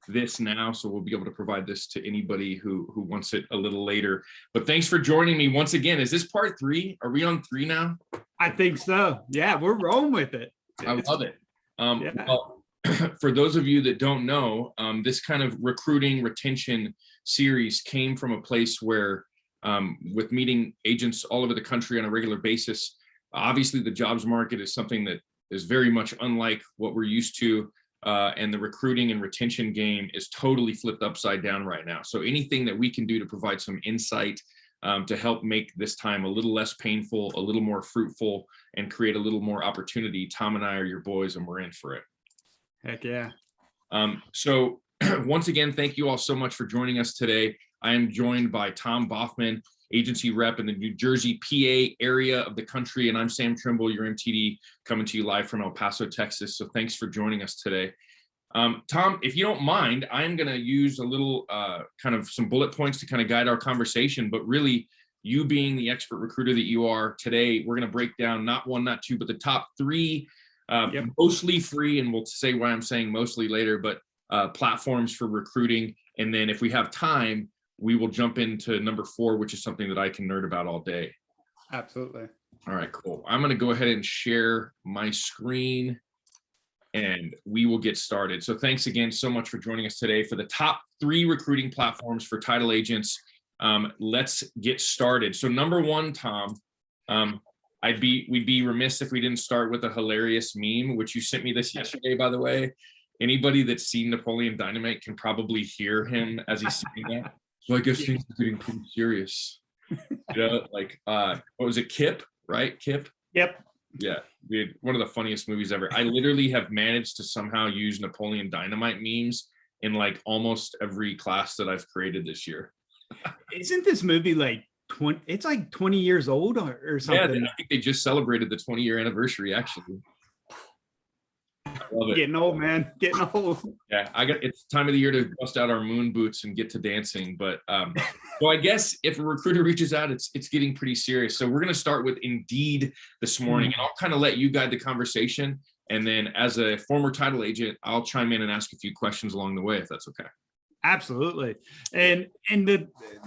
this now, so we'll be able to provide this to anybody who wants it a little later. But thanks for joining me once again. Is this part 3? Are we on 3 now? I think so. Yeah, we're rolling with it. I love it. Yeah. Well, for those of you that don't know, this kind of recruiting retention series came from a place where with meeting agents all over the country on a regular basis, obviously the jobs market is something that is very much unlike what we're used to. And the recruiting and retention game is totally flipped upside down right now. So anything that we can do to provide some insight to help make this time a little less painful, a little more fruitful, and create a little more opportunity, Tom and I are your boys and we're in for it. Heck yeah. So once again, thank you all so much for joining us today. I am joined by Tom Baughman, agency rep in the New Jersey, PA area of the country. And I'm Sam Trimble, your MTD, coming to you live from El Paso, Texas. So thanks for joining us today. Tom, if you don't mind, I'm going to use a little kind of some bullet points to kind of guide our conversation, but really you being the expert recruiter that you are today, we're going to break down not 1, not 2, but the top 3 mostly free, and we'll say why I'm saying mostly later, but platforms for recruiting. And then if we have time, we will jump into number 4, which is something that I can nerd about all day. Absolutely. All right, cool. I'm going to go ahead and share my screen and we will get started. So thanks again so much for joining us today for the top 3 recruiting platforms for title agents. Let's get started. So number 1, Tom, we'd be remiss if we didn't start with a hilarious meme, which you sent me this yesterday, by the way. Anybody that's seen Napoleon Dynamite can probably hear him as he's saying that. So I guess things are getting pretty serious. Like, what was it, Kip, right? Kip? Yep. Yeah, one of the funniest movies ever. I literally have managed to somehow use Napoleon Dynamite memes in like almost every class that I've created this year. Isn't this movie like 20? It's like 20 years old or something. Yeah, I think they just celebrated the 20-year anniversary, actually. I love it. Getting old, man. Getting old. Yeah, it's time of the year to bust out our moon boots and get to dancing. But so I guess if a recruiter reaches out, it's getting pretty serious. So we're going to start with Indeed this morning, and I'll kind of let you guide the conversation. And then as a former title agent, I'll chime in and ask a few questions along the way, if that's okay. Absolutely. And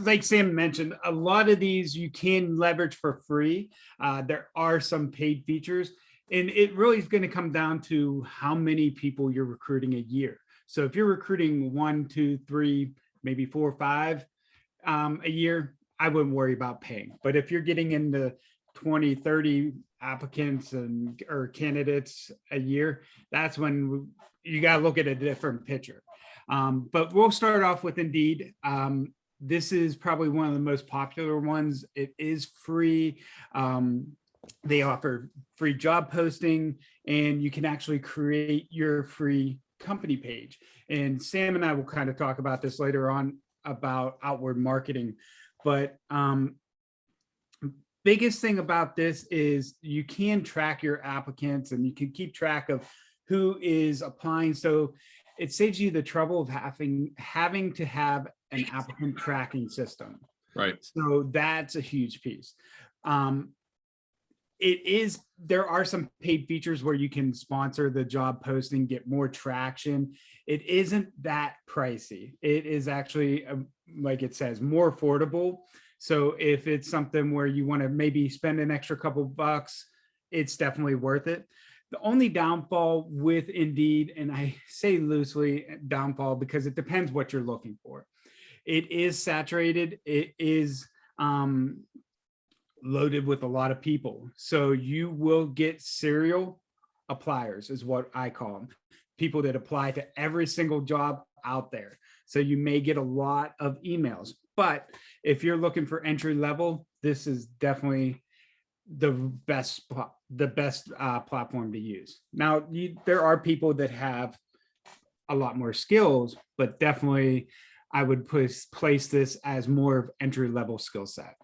like Sam mentioned, a lot of these you can leverage for free. There are some paid features. And it really is going to come down to how many people you're recruiting a year. So if you're recruiting 1, 2, 3, maybe 4 or 5 a year, I wouldn't worry about paying. But if you're getting into 20, 30 applicants or candidates a year, that's when you got to look at a different picture. But we'll start off with Indeed. This is probably one of the most popular ones. It is free. They offer free job posting, and you can actually create your free company page. And Sam and I will kind of talk about this later on about outward marketing. But biggest thing about this is you can track your applicants and you can keep track of who is applying. So it saves you the trouble of having to have an applicant tracking system. Right. So that's a huge piece. There are some paid features where you can sponsor the job posting, get more traction. It isn't that pricey. It is actually, like it says, more affordable. So if it's something where you want to maybe spend an extra couple bucks, it's definitely worth it. The only downfall with Indeed, and I say loosely downfall because it depends what you're looking for. It is saturated. It is loaded with a lot of people. So you will get serial appliers is what I call them. People that apply to every single job out there. So you may get a lot of emails, but if you're looking for entry level, this is definitely the best platform to use. Now, there are people that have a lot more skills, but definitely I would place this as more of entry level skill set.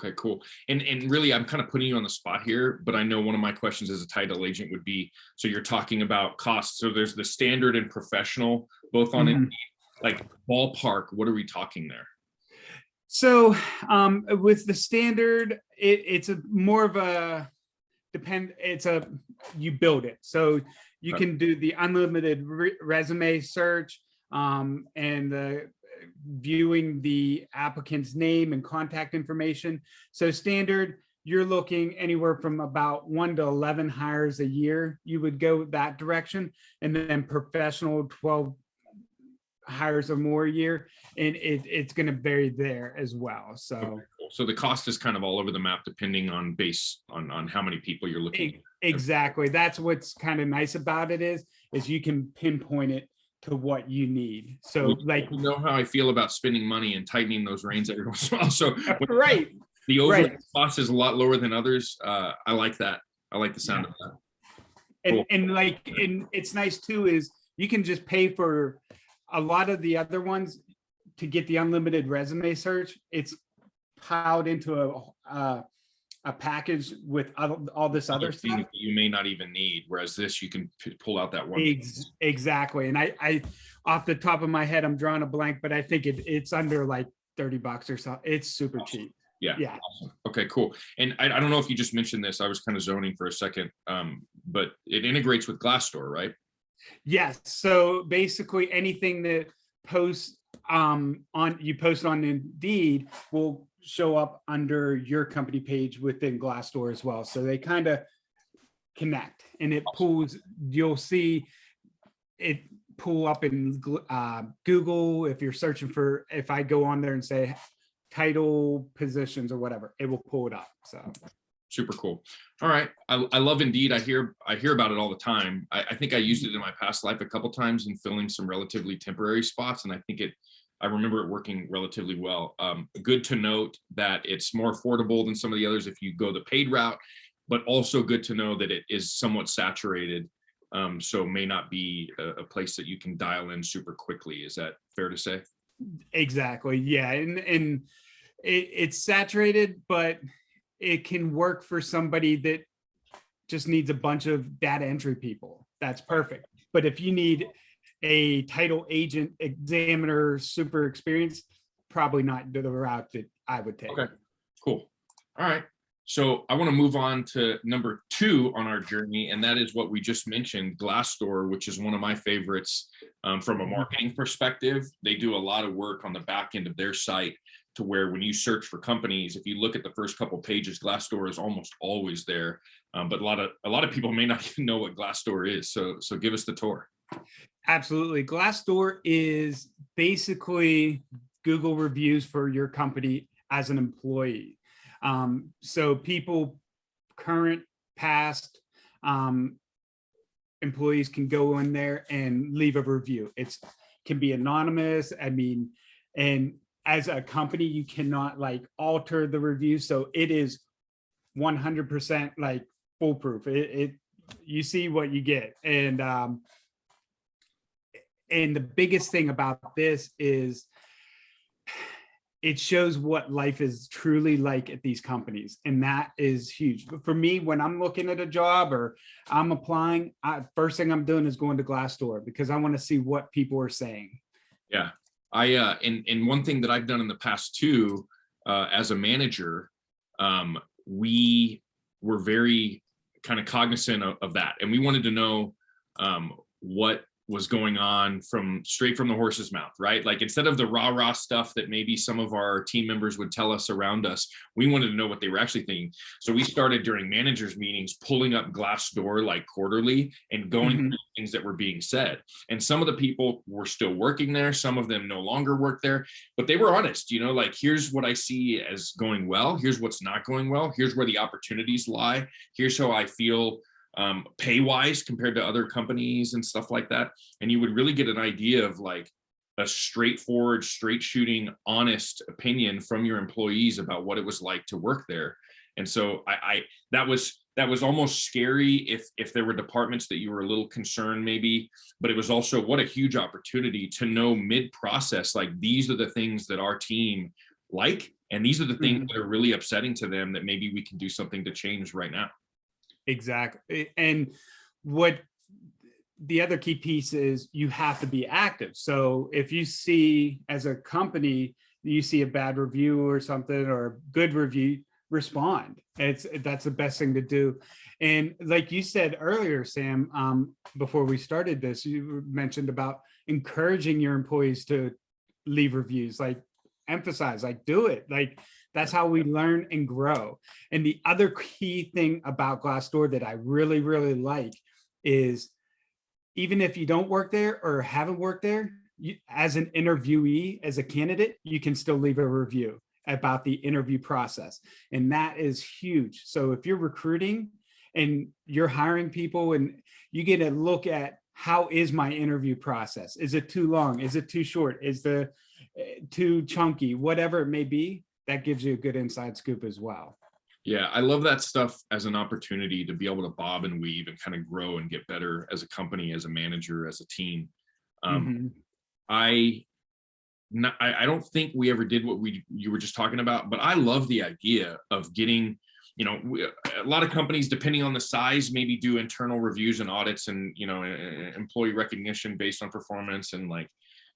Okay, cool. And really, I'm kind of putting you on the spot here, but I know one of my questions as a title agent would be, so you're talking about costs. So there's the standard and professional, both on Indeed, like ballpark, what are we talking there? So with the standard, it's a more of a you build it. So you can do the unlimited resume search. and viewing the applicant's name and contact information. So standard, you're looking anywhere from about 1 to 11 hires a year. You would go that direction, and then professional 12 hires or more a year, and it's going to vary there as well. So, okay, cool. So the cost is kind of all over the map depending on how many people you're looking. Exactly. That's what's kind of nice about it is you can pinpoint it to what you need. So like, you know how I feel about spending money and tightening those reins every once in a while. So right. The overall cost is a lot lower than others. I like that. I like the sound of that. Cool. And it's nice too, is you can just pay for a lot of the other ones to get the unlimited resume search. It's piled into a package with all this other stuff that you may not even need. Whereas this, you can pull out that one. Exactly. And I off the top of my head, I'm drawing a blank, but I think it's under like $30 or so. It's super cheap. Yeah. Awesome. Okay, cool. And I don't know if you just mentioned this, I was kind of zoning for a second, but it integrates with Glassdoor, right? Yes. So basically anything that posts you post on Indeed will show up under your company page within Glassdoor as well. So they kind of connect, and it pulls, you'll see it pull up in Google. If you're searching for, if I go on there and say title positions or whatever, it will pull it up. So super cool. All right. I love Indeed. I hear about it all the time. I think I used it in my past life a couple times in filling some relatively temporary spots. And I think I remember it working relatively well. Good to note that it's more affordable than some of the others if you go the paid route, but also good to know that it is somewhat saturated. So may not be a place that you can dial in super quickly. Is that fair to say? Exactly. Yeah. And it's saturated, but it can work for somebody that just needs a bunch of data entry people. That's perfect. But if you need a title agent, examiner, super experienced, probably not the route that I would take. Okay, cool. All right. So I want to move on to number 2 on our journey, and that is what we just mentioned, Glassdoor, which is one of my favorites from a marketing perspective. They do a lot of work on the back end of their site to where when you search for companies, if you look at the first couple pages, Glassdoor is almost always there. But a lot of people may not even know what Glassdoor is. So give us the tour. Absolutely. Glassdoor is basically Google reviews for your company as an employee. So people, current, past employees can go in there and leave a review. It can be anonymous. I mean, and as a company, you cannot like alter the review. So it is 100% like foolproof. You see what you get. And the biggest thing about this is it shows what life is truly like at these companies. And that is huge. But for me, when I'm looking at a job or I'm applying, first thing I'm doing is going to Glassdoor because I want to see what people are saying. Yeah. And one thing that I've done in the past too, as a manager, we were very kind of cognizant of that. And we wanted to know what was going on straight from the horse's mouth, right? Like instead of the rah stuff that maybe some of our team members would tell us around us, we wanted to know what they were actually thinking. So we started during managers meetings, pulling up Glassdoor like quarterly and going through things that were being said. And some of the people were still working there. Some of them no longer work there, but they were honest, like, here's what I see as going well. Here's what's not going well. Here's where the opportunities lie. Here's how I feel pay wise compared to other companies and stuff like that. And you would really get an idea of like a straightforward, straight shooting, honest opinion from your employees about what it was like to work there. And so that was almost scary if there were departments that you were a little concerned maybe, but it was also what a huge opportunity to know mid-process, like these are the things that our team like, and these are the things that are really upsetting to them that maybe we can do something to change right now. Exactly. And what the other key piece is, you have to be active. So if you see as a company, you see a bad review or something or a good review, respond. That's the best thing to do. And like you said earlier, Sam, before we started this, you mentioned about encouraging your employees to leave reviews, like emphasize, like do it. Like that's how we learn and grow. And the other key thing about Glassdoor that I really, really like is even if you don't work there or haven't worked there, you, as an interviewee, as a candidate, you can still leave a review about the interview process. And that is huge. So if you're recruiting and you're hiring people and you get a look at how is my interview process? Is it too long? Is it too short? Is the too chunky? Whatever it may be, that gives you a good inside scoop as well. Yeah, I love that stuff as an opportunity to be able to bob and weave and kind of grow and get better as a company, as a manager, as a team. I don't think we ever did what you were just talking about, but I love the idea of getting, you know, a lot of companies, depending on the size, maybe do internal reviews and audits and, you know, employee recognition based on performance and like,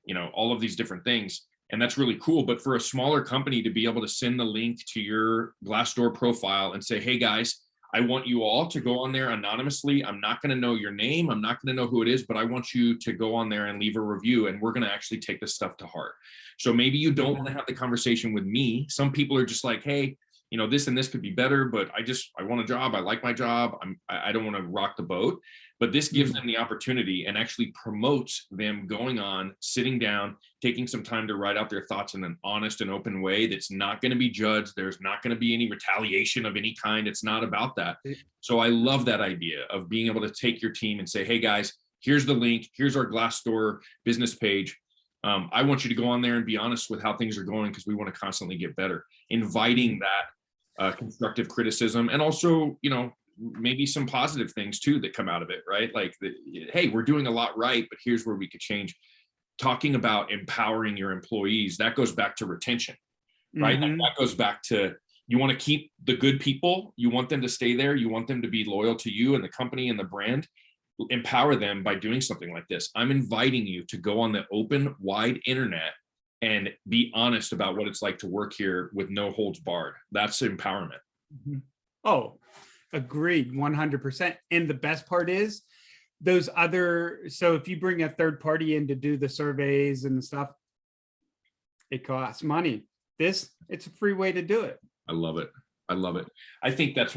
you know, all of these different things. And that's really cool. But for a smaller company to be able to send the link to your Glassdoor profile and say, hey guys, I want you all to go on there anonymously. I'm not going to know your name. I'm not going to know who it is, but I want you to go on there and leave a review. And we're going to actually take this stuff to heart. So maybe you don't want to have the conversation with me. Some people are just like, hey, you know, this and this could be better, but I want a job. I like my job. I don't want to rock the boat. But this gives them the opportunity and actually promotes them going on, sitting down, taking some time to write out their thoughts in an honest and open way that's not going to be judged. There's not going to be any retaliation of any kind. It's not about that. So I love that idea of being able to take your team and say, hey guys, here's the link. Here's our Glassdoor business page. I want you to go on there and be honest with how things are going because we want to constantly get better. Inviting that constructive criticism and also, you know, maybe some positive things too that come out of it, right? Like, hey, we're doing a lot right, but here's where we could change. Talking about empowering your employees, that goes back to retention, right? Like that goes back to, you want to keep the good people, you want them to stay there, you want them to be loyal to you and the company and the brand. Empower them by doing something like this. I'm inviting you to go on the open, wide internet and be honest about what it's like to work here with no holds barred. That's empowerment. Oh, agreed, 100%. And the best part is those other, so if you bring a third party in to do the surveys and stuff, it costs money. This, it's a free way to do it. I love it. I love it. I think that's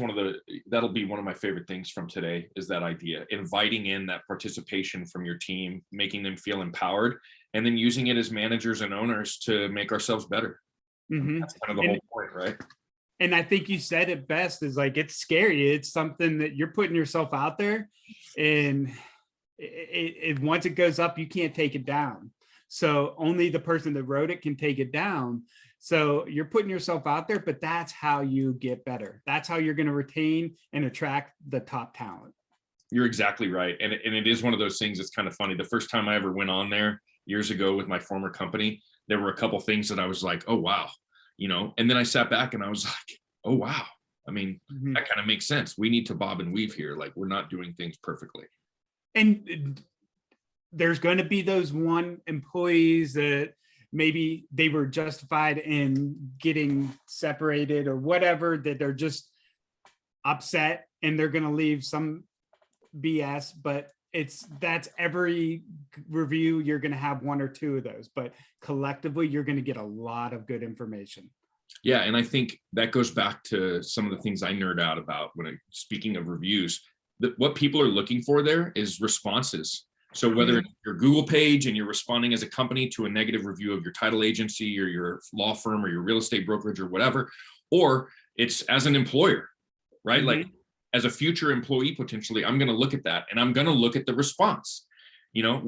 that'll be one of my favorite things from today is that idea, inviting in that participation from your team, making them feel empowered, and then using it as managers and owners to make ourselves better. That's kind of the whole point, right? And I think you said it best is like, it's scary. It's something that you're putting yourself out there and once it goes up, you can't take it down. So only the person that wrote it can take it down. So you're putting yourself out there, but that's how you get better. That's how you're going to retain and attract the top talent. You're exactly right. And it is one of those things that's kind of funny. The first time I ever went on there years ago with my former company, there were a couple things that I was like, oh, wow. You know, and then I sat back and I was like, oh, wow. I mean, that kind of makes sense. We need to bob and weave here. Like we're not doing things perfectly. And there's going to be those one employees that maybe they were justified in getting separated or whatever, that they're just upset and they're going to leave some BS, but that's every review. You're going to have one or two of those, but collectively you're going to get a lot of good information. Yeah. And I think that goes back to some of the things I nerd out about speaking of reviews, that what people are looking for there is responses. So whether it's your Google page and you're responding as a company to a negative review of your title agency or your law firm or your real estate brokerage or whatever, or it's as an employer, right? Like as a future employee, potentially, I'm going to look at that and I'm going to look at the response. You know,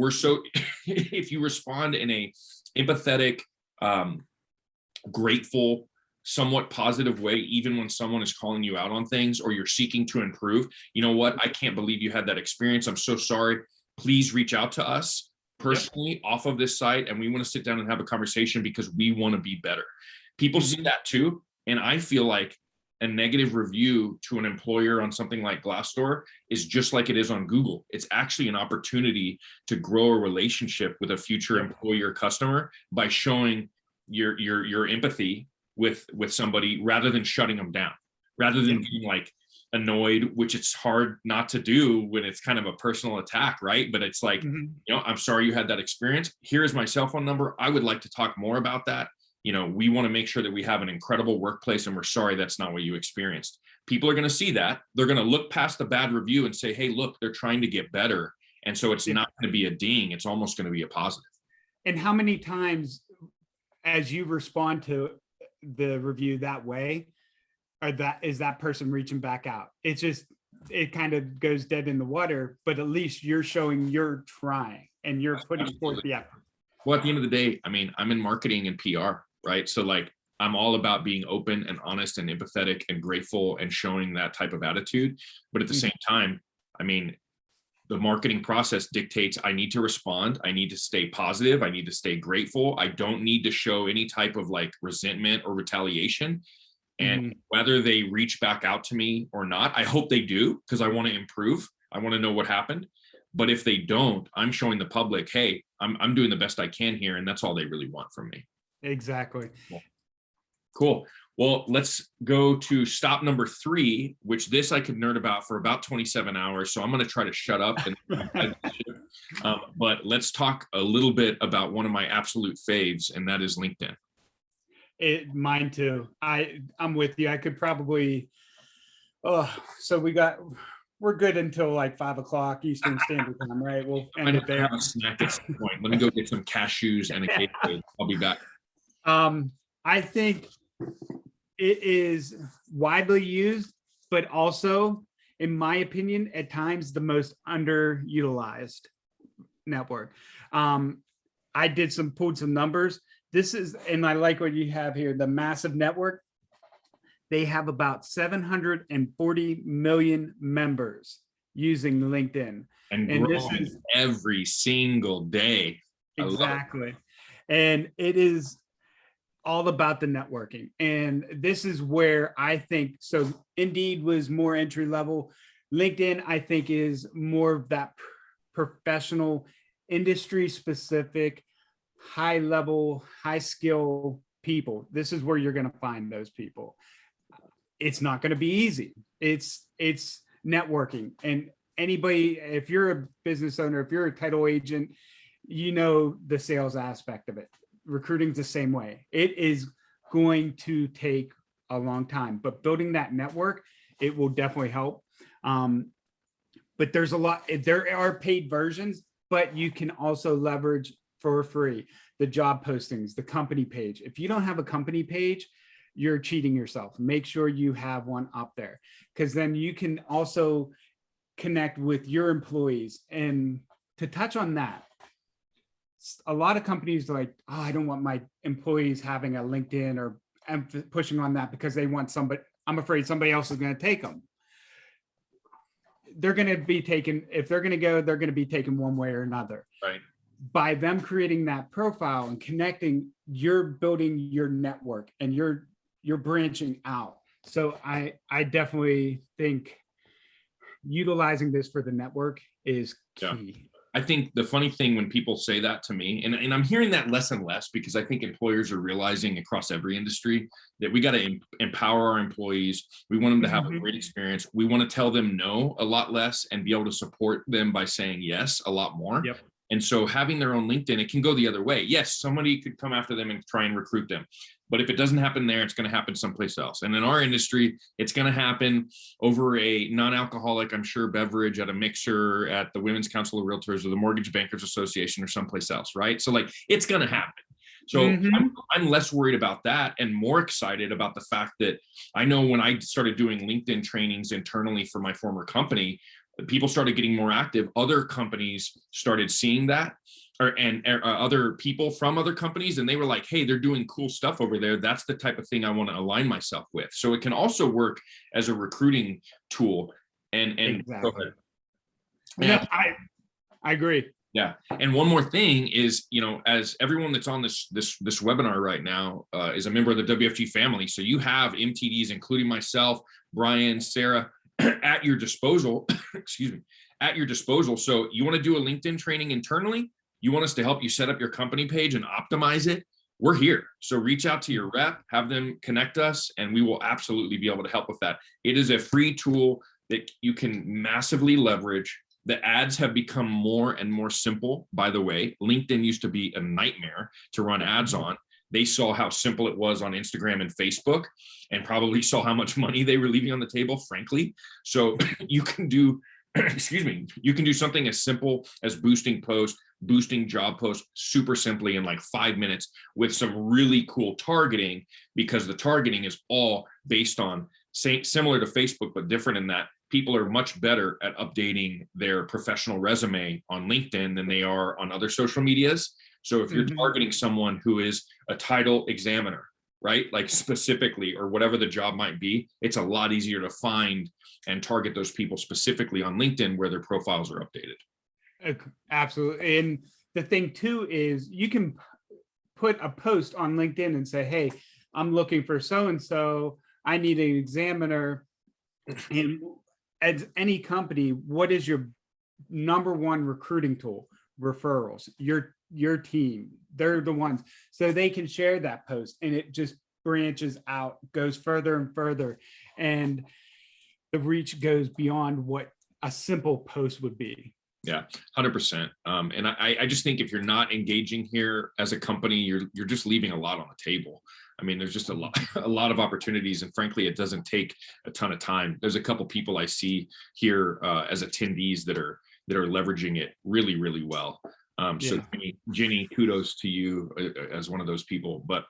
if you respond in a empathetic, grateful, somewhat positive way, even when someone is calling you out on things or you're seeking to improve, you know what? I can't believe you had that experience. I'm so sorry. Please reach out to us personally off of this site. And we want to sit down and have a conversation because we want to be better. People see that too. And I feel like a negative review to an employer on something like Glassdoor is just like it is on Google. It's actually an opportunity to grow a relationship with a future employer customer by showing your empathy with somebody rather than shutting them down, rather than being like, annoyed, which it's hard not to do when it's kind of a personal attack, right? But it's like, I'm sorry you had that experience. Here's my cell phone number. I would like to talk more about that. We want to make sure that we have an incredible workplace, and we're sorry that's not what you experienced. People are going to see that. They're going to look past the bad review and say, hey, look, they're trying to get better. And so it's not going to be a ding. It's almost going to be a positive. And how many times as you respond to the review that way, is that person reaching back out? It kind of goes dead in the water, but at least you're showing you're trying and you're putting forth the effort. Well, at the end of the day, I mean, I'm in marketing and PR, right? So like, I'm all about being open and honest and empathetic and grateful and showing that type of attitude. But at the same time, I mean, the marketing process dictates I need to respond. I need to stay positive. I need to stay grateful. I don't need to show any type of like resentment or retaliation. And whether they reach back out to me or not, I hope they do, because I want to improve. I want to know what happened. But if they don't, I'm showing the public, hey, I'm doing the best I can here. And that's all they really want from me. Exactly. Cool. Well, let's go to stop number 3, which this I could nerd about for about 27 hours. So I'm going to try to shut up. But let's talk a little bit about one of my absolute faves, and that is LinkedIn. Mine too. I'm with you. I could probably, so we're good until like 5 o'clock Eastern Standard Time, right? We'll end it there. Have a snack at some point. Let me go get some cashews and a cake. I'll be back. I think it is widely used, but also, in my opinion, at times the most underutilized network. I pulled some numbers. This is, and I like what you have here, the massive network. They have about 740 million members using LinkedIn. And this is every single day. Exactly. And it is all about the networking. And this is where I think, so Indeed was more entry level. LinkedIn, I think, is more of that professional, industry specific, high level, high skill people. This is where you're going to find those people. It's not going to be easy. It's networking. And anybody, if you're a business owner, if you're a title agent, you know the sales aspect of it. Recruiting's the same way. It is going to take a long time, but building that network, it will definitely help. But there are paid versions, but you can also leverage for free the job postings, the company page. If you don't have a company page, you're cheating yourself. Make sure you have one up there, because then you can also connect with your employees. And to touch on that, a lot of companies are like, oh, I don't want my employees having a LinkedIn, or pushing on that because they want somebody. I'm afraid somebody else is going to take them. They're going to be taken. If they're going to go, they're going to be taken one way or another. Right. By them creating that profile and connecting, you're building your network and you're branching out. So I definitely think utilizing this for the network is key. Yeah. I think the funny thing when people say that to me, and I'm hearing that less and less, because I think employers are realizing across every industry that we got to empower our employees. We want them to have a great experience. We want to tell them no a lot less and be able to support them by saying yes a lot more. Yep. And so having their own LinkedIn, it can go the other way. Yes, somebody could come after them and try and recruit them. But if it doesn't happen there, it's going to happen someplace else. And in our industry, it's going to happen over a non-alcoholic, I'm sure, beverage at a mixer, at the Women's Council of Realtors or the Mortgage Bankers Association or someplace else, right? So like, it's going to happen. So I'm less worried about that and more excited about the fact that I know when I started doing LinkedIn trainings internally for my former company, people started getting more active. Other companies started seeing that, and other people from other companies, and they were like, hey, they're doing cool stuff over there. That's the type of thing I want to align myself with. So it can also work as a recruiting tool. And exactly. Yeah, I agree. Yeah. And one more thing is, as everyone that's on this webinar right now is a member of the WFG family. So you have MTDs, including myself, Brian, Sarah, at your disposal, at your disposal. So you want to do a LinkedIn training internally? You want us to help you set up your company page and optimize it? we're here. So reach out to your rep, have them connect us, and we will absolutely be able to help with that. It is a free tool that you can massively leverage. The ads have become more and more simple, by the way. LinkedIn used to be a nightmare to run ads on. They saw how simple it was on Instagram and Facebook, and probably saw how much money they were leaving on the table, frankly. So you can do, excuse me, you can do something as simple as boosting posts, boosting job posts super simply in like 5 minutes with some really cool targeting, because the targeting is all based on, similar to Facebook, but different in that people are much better at updating their professional resume on LinkedIn than they are on other social medias. So if you're targeting someone who is a title examiner, right, like specifically, or whatever the job might be, it's a lot easier to find and target those people specifically on LinkedIn where their profiles are updated. Absolutely. And the thing too is you can put a post on LinkedIn and say, hey, I'm looking for so-and-so, I need an examiner. And as any company, what is your number one recruiting tool? Referrals. Your team, they're the ones. So they can share that post, and it just branches out, goes further and further. And the reach goes beyond what a simple post would be. Yeah, 100%. And I just think if you're not engaging here as a company, you're just leaving a lot on the table. I mean, there's just a lot of opportunities, and frankly, it doesn't take a ton of time. There's a couple people I see here as attendees that are leveraging it really, really well. So Ginny, kudos to you as one of those people. But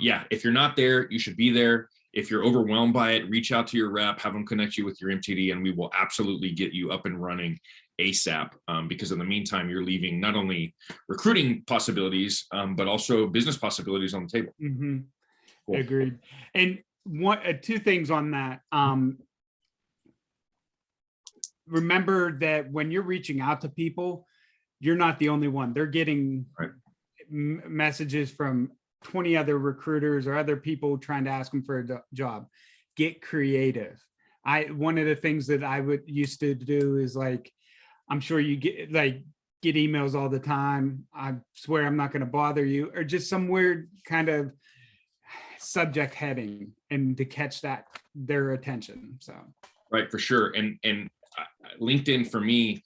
yeah, if you're not there, you should be there. If you're overwhelmed by it, reach out to your rep, have them connect you with your MTD, and we will absolutely get you up and running ASAP. Because in the meantime, you're leaving not only recruiting possibilities, but also business possibilities on the table. Cool. Agreed. And two things on that. Remember that when you're reaching out to people, you're not the only one. They're getting messages from 20 other recruiters or other people trying to ask them for a job. Get creative. One of the things that I used to do is, like, I'm sure you get emails all the time. I swear I'm not going to bother you, or just some weird kind of subject heading, and to catch their attention. So right, for sure. And LinkedIn for me,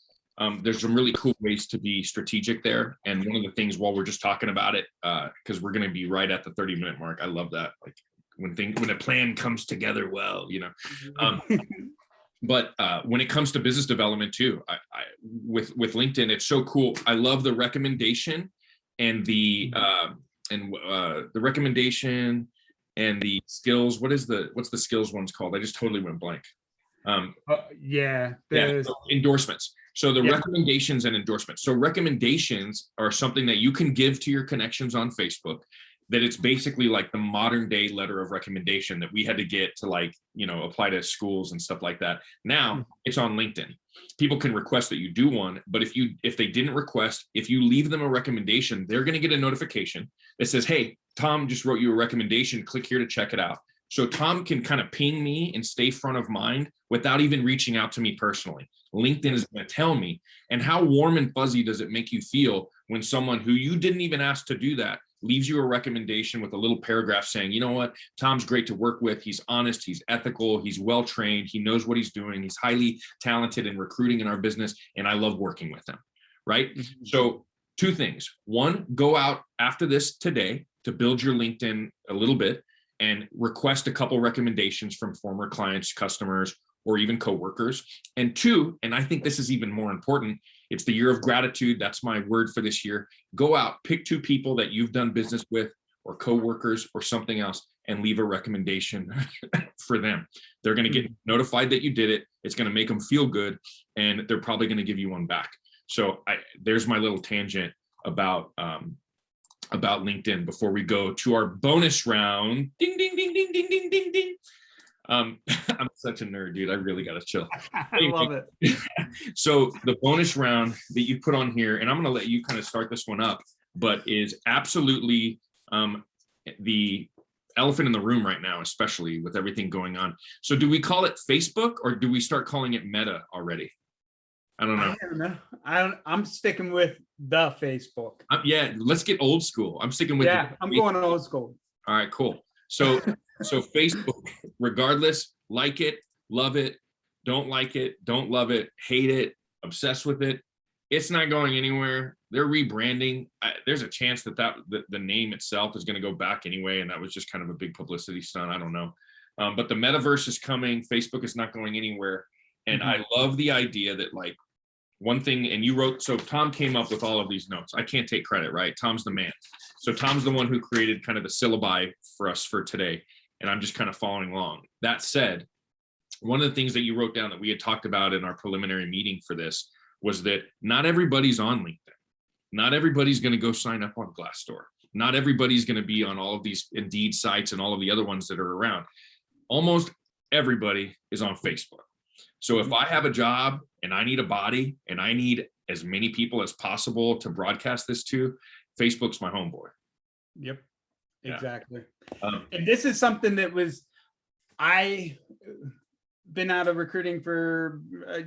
there's some really cool ways to be strategic there. And one of the things, while we're just talking about it, because we're going to be right at the 30-minute mark. I love that. Like when a plan comes together well, you know. But when it comes to business development too, with LinkedIn, it's so cool. I love the recommendation and the recommendation and the skills. What's the skills one's called? I just totally went blank. So endorsements. So the recommendations and endorsements. So recommendations are something that you can give to your connections on Facebook, that it's basically like the modern day letter of recommendation that we had to get to, like, you know, apply to schools and stuff like that. Now it's on LinkedIn. People can request that you do one, but if they didn't request, if you leave them a recommendation, they're going to get a notification that says, hey, Tom just wrote you a recommendation. Click here to check it out. So Tom can kind of ping me and stay front of mind without even reaching out to me personally. LinkedIn is going to tell me. And how warm and fuzzy does it make you feel when someone who you didn't even ask to do that leaves you a recommendation with a little paragraph saying, you know what, Tom's great to work with. He's honest, he's ethical, he's well-trained, he knows what he's doing, he's highly talented in recruiting in our business, and I love working with him, right? So 2 things. 1, go out after this today to build your LinkedIn a little bit and request a couple recommendations from former clients, customers, or even coworkers. And 2, and I think this is even more important, it's the year of gratitude. That's my word for this year. Go out, pick 2 people that you've done business with, or coworkers, or something else, and leave a recommendation for them. They're going to get notified that you did it. It's going to make them feel good, and they're probably going to give you one back. So there's my little tangent about LinkedIn before we go to our bonus round. Ding, ding, ding, ding, ding, ding, ding, ding. I'm such a nerd, dude. I really got to chill. I love it. So the bonus round that you put on here, and I'm going to let you kind of start this one up, but is absolutely the elephant in the room right now, especially with everything going on. So do we call it Facebook, or do we start calling it Meta already? I don't know. I don't know. I'm sticking with the Facebook. Yeah, let's get old school. I'm sticking with Yeah, I'm going old school. All right, cool. So Facebook, regardless, like it, love it, don't like it, don't love it, hate it, obsessed with it. It's not going anywhere. They're rebranding. There's a chance that the name itself is going to go back anyway, and that was just kind of a big publicity stunt. I don't know. But the metaverse is coming. Facebook is not going anywhere. And I love the idea that, like, one thing, and you wrote, so Tom came up with all of these notes. I can't take credit, right? Tom's the man. So Tom's the one who created kind of the syllabi for us for today. And I'm just kind of following along. That said, one of the things that you wrote down that we had talked about in our preliminary meeting for this was that not everybody's on LinkedIn. Not everybody's going to go sign up on Glassdoor. Not everybody's going to be on all of these Indeed sites and all of the other ones that are around. Almost everybody is on Facebook. So if I have a job and I need a body and I need as many people as possible to broadcast this to, Facebook's my homeboy. Yep, exactly. Yeah. And this is something that I been out of recruiting for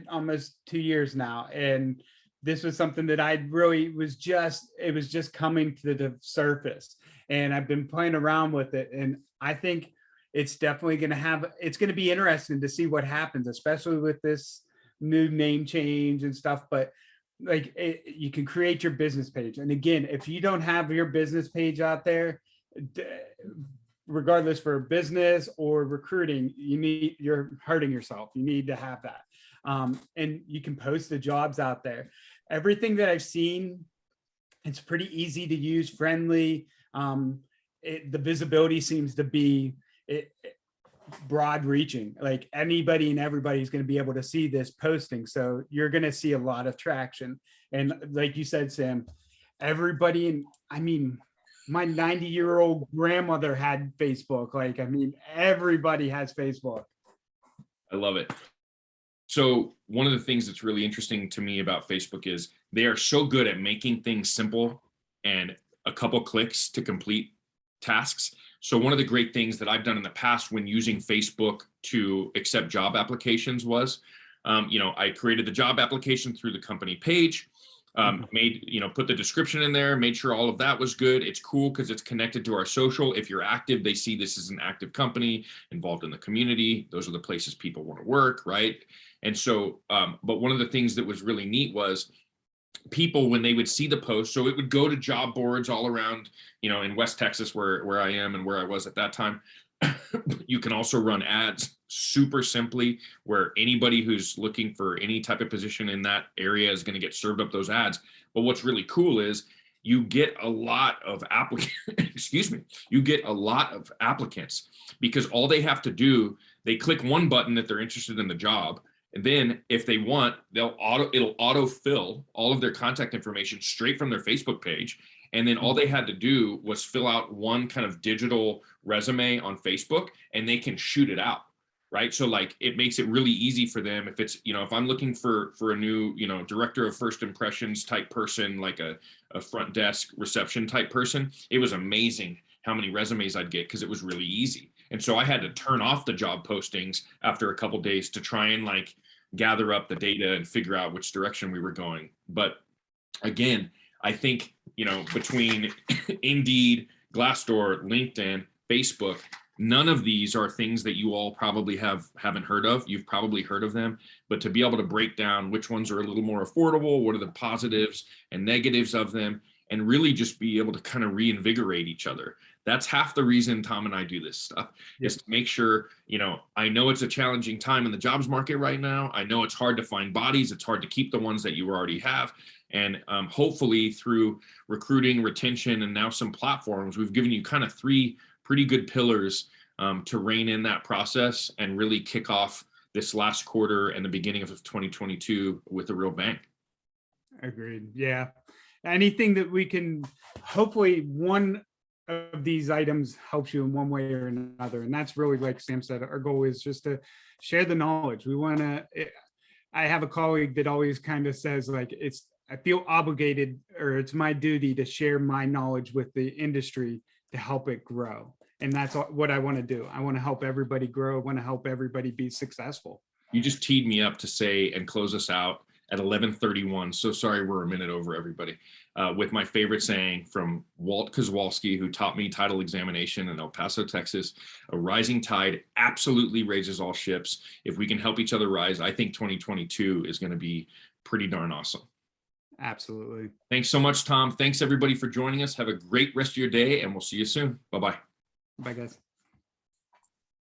almost 2 years now. And this was something that I really it was just coming to the surface. And I've been playing around with it. And I think it's definitely it's going to be interesting to see what happens, especially with this new name change and stuff. But like, you can create your business page. And again, if you don't have your business page out there, regardless for business or recruiting, you're hurting yourself. You need to have that. And you can post the jobs out there. Everything that I've seen, it's pretty easy to use, friendly. The visibility seems to be broad reaching, like anybody and everybody is going to be able to see this posting. So you're going to see a lot of traction. And like you said, Sam, everybody, my 90-year-old grandmother had Facebook. Like, everybody has Facebook. I love it. So one of the things that's really interesting to me about Facebook is they are so good at making things simple and a couple clicks to complete tasks. So one of the great things that I've done in the past when using Facebook to accept job applications was, I created the job application through the company page, put the description in there, made sure all of that was good. It's cool because it's connected to our social. If you're active, they see this is an active company involved in the community. Those are the places people want to work, right? And so, but one of the things that was really neat was people, when they would see the post, so it would go to job boards all around, in West Texas where I am and where I was at that time. You can also run ads super simply, where anybody who's looking for any type of position in that area is going to get served up those ads. But what's really cool is you get a lot of you get a lot of applicants, because all they have to do, they click one button that they're interested in the job. And then if they want, it'll auto fill all of their contact information straight from their Facebook page. And then all they had to do was fill out one kind of digital resume on Facebook, and they can shoot it out, right? So like, it makes it really easy for them. If it's, if I'm looking for a new, director of first impressions type person, like a front desk reception type person, it was amazing how many resumes I'd get because it was really easy. And so I had to turn off the job postings after a couple of days to try and like gather up the data and figure out which direction we were going. But again, I think, between Indeed, Glassdoor, LinkedIn, Facebook, none of these are things that you all probably haven't heard of. You've probably heard of them, but to be able to break down which ones are a little more affordable, what are the positives and negatives of them, and really just be able to kind of reinvigorate each other. That's half the reason Tom and I do this stuff, is to make sure, I know it's a challenging time in the jobs market right now. I know it's hard to find bodies. It's hard to keep the ones that you already have. And hopefully through recruiting, retention, and now some platforms, we've given you kind of 3 pretty good pillars to rein in that process and really kick off this last quarter and the beginning of 2022 with a real bang. Agreed. Yeah. Anything that we can, hopefully one of these items helps you in one way or another. And that's really, like Sam said, our goal is just to share the knowledge. I have a colleague that always kind of says, like, I feel obligated, or it's my duty to share my knowledge with the industry to help it grow. And that's what I want to do. I want to help everybody grow. I want to help everybody be successful. You just teed me up to say and close us out at 11:31. So sorry, we're a minute over, everybody. With my favorite saying from Walt Kozwowski, who taught me title examination in El Paso, Texas: a rising tide absolutely raises all ships. If we can help each other rise, I think 2022 is going to be pretty darn awesome. Absolutely. Thanks so much, Tom. Thanks everybody for joining us. Have a great rest of your day, and we'll see you soon. Bye-bye. Bye, guys.